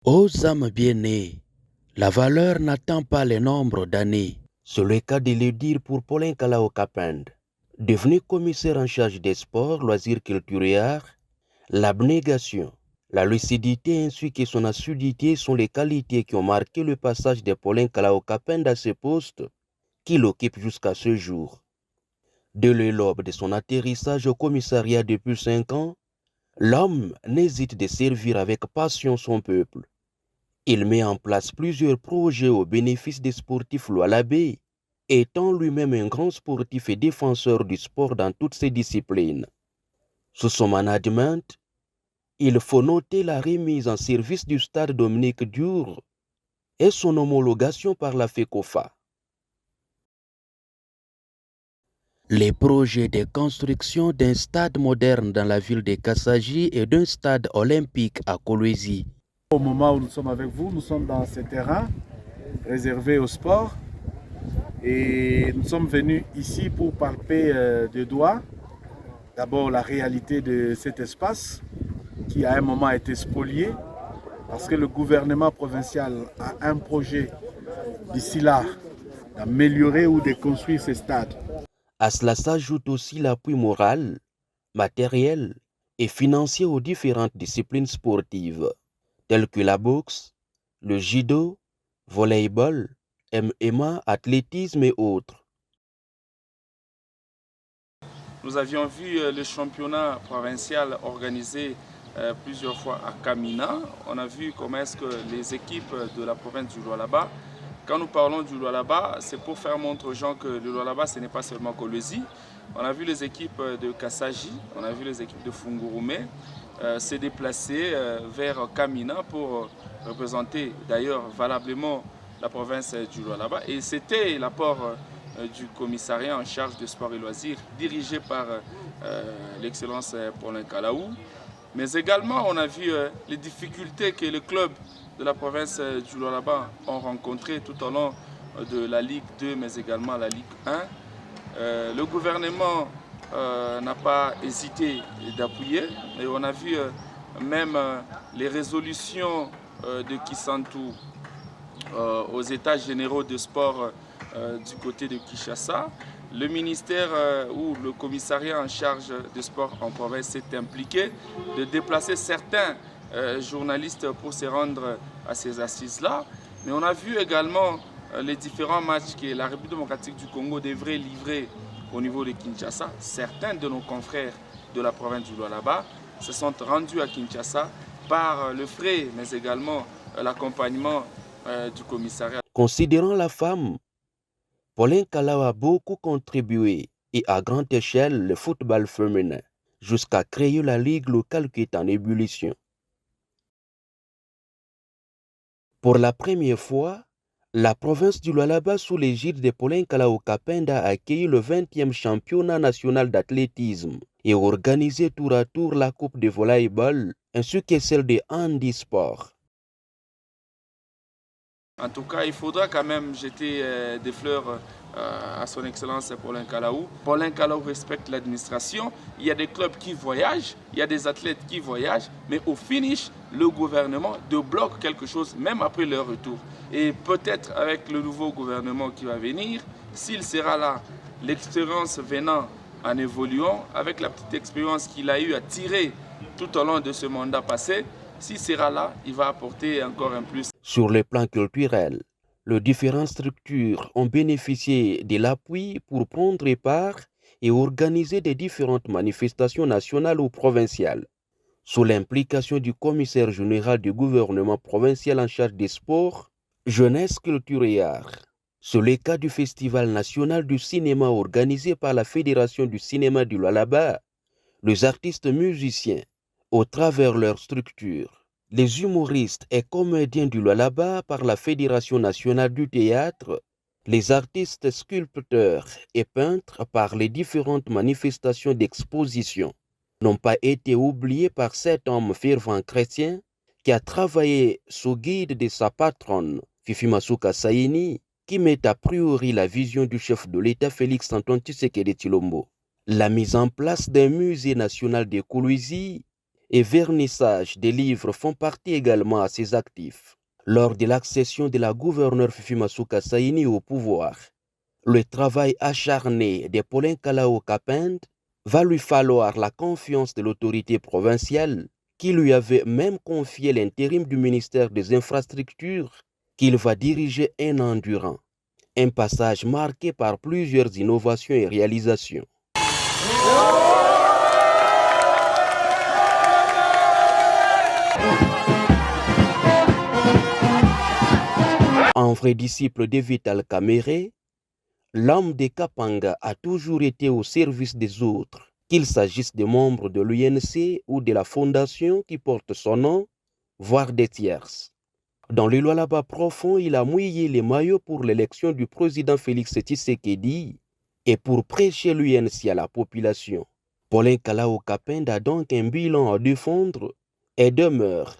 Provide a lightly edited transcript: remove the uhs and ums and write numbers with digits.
Aux âmes bien-nées, la valeur n'attend pas le nombre d'années. C'est le cas de le dire pour Paulin Kalao Kapend. Devenu commissaire en charge des sports, loisirs, culture et arts, l'abnégation, la lucidité ainsi que son assiduité sont les qualités qui ont marqué le passage de Paulin Kalao Kapend à ce poste qu'il occupe jusqu'à ce jour. Dès l'aube de son atterrissage au commissariat depuis 5 ans, l'homme n'hésite de servir avec passion son peuple. Il met en place plusieurs projets au bénéfice des sportifs Lualabé, étant lui-même un grand sportif et défenseur du sport dans toutes ses disciplines. Sous son management, il faut noter la remise en service du stade Dominique Dure et son homologation par la FECOFA. Les projets de construction d'un stade moderne dans la ville de Kassaji et d'un stade olympique à Kolwezi. Au moment où nous sommes avec vous, nous sommes dans ce terrain réservé au sport et nous sommes venus ici pour palper de doigts d'abord la réalité de cet espace qui à un moment a été spolié parce que le gouvernement provincial a un projet d'ici là d'améliorer ou de construire ce stade. À cela s'ajoute aussi l'appui moral, matériel et financier aux différentes disciplines sportives, telles que la boxe, le judo, volley-ball, MMA, athlétisme et autres. Nous avions vu le championnat provincial organisé plusieurs fois à Kamina. On a vu comment est-ce que les équipes de la province du Lualaba, quand nous parlons du Lualaba, c'est pour faire montre aux gens que le Lualaba, ce n'est pas seulement Kolwezi. On a vu les équipes de Kassaji, on a vu les équipes de Fungurume se déplacer vers Kamina pour représenter d'ailleurs valablement la province du Lualaba. Et c'était l'apport du commissariat en charge de sport et loisirs, dirigé par l'excellence Paulin Kalao. Mais également, on a vu les difficultés que les clubs de la province du Lualaba ont rencontrées tout au long de la Ligue 2, mais également la Ligue 1. Le gouvernement n'a pas hésité d'appuyer et on a vu même les résolutions de Kisantu aux états généraux de sport du côté de Kinshasa. Le ministère ou le commissariat en charge de sport en province s'est impliqué de déplacer certains journalistes pour se rendre à ces assises-là. Mais on a vu également les différents matchs que la République démocratique du Congo devrait livrer au niveau de Kinshasa. Certains de nos confrères de la province du Lualaba se sont rendus à Kinshasa par le frais, mais également l'accompagnement du commissariat. Considérant la femme, Paulin Kalao a beaucoup contribué et à grande échelle le football féminin, jusqu'à créer la ligue locale qui est en ébullition. Pour la première fois, la province du Lualaba sous l'égide de Paulin Kalao Kapenda a accueilli le 20e championnat national d'athlétisme et organisé tour à tour la coupe de volley-ball ainsi que celle de handisport. En tout cas, il faudra quand même jeter des fleurs à son excellence Paulin Kalao. Paulin Kalao respecte l'administration. Il y a des clubs qui voyagent, il y a des athlètes qui voyagent, mais au finish, le gouvernement débloque quelque chose même après leur retour. Et peut-être avec le nouveau gouvernement qui va venir, s'il sera là, l'expérience venant en évoluant, avec la petite expérience qu'il a eu à tirer tout au long de ce mandat passé, s'il sera là, il va apporter encore un plus. Sur le plan culturel, les différentes structures ont bénéficié de l'appui pour prendre part et organiser des différentes manifestations nationales ou provinciales. Sous l'implication du commissaire général du gouvernement provincial en charge des sports, jeunesse, culture et arts. C'est le cas du Festival national du cinéma organisé par la Fédération du cinéma du Lualaba. Les artistes musiciens, au travers leur structure, les humoristes et comédiens du Lualaba par la Fédération nationale du théâtre, les artistes sculpteurs et peintres par les différentes manifestations d'exposition n'ont pas été oubliés par cet homme fervent chrétien qui a travaillé sous guide de sa patronne, Fifi Masuka Saini, qui met a priori la vision du chef de l'État Félix Antoine Tshisekedi Tshilombo. La mise en place d'un musée national de Kolwezi et vernissage des livres font partie également à ses actifs. Lors de l'accession de la gouverneure Fifi Masuka Saini au pouvoir, le travail acharné de Paulin Kalao Kapend va lui falloir la confiance de l'autorité provinciale qui lui avait même confié l'intérim du ministère des Infrastructures qu'il va diriger un an durant. Un passage marqué par plusieurs innovations et réalisations. Un vrai disciple de Vital Kamere, l'homme de Kapanga a toujours été au service des autres, qu'il s'agisse des membres de l'UNC ou de la fondation qui porte son nom, voire des tierces. Dans le Lualaba profond, il a mouillé les maillots pour l'élection du président Félix Tshisekedi et pour prêcher l'UNC à la population. Paulin Kalao Kapend a donc un bilan à défendre et demeure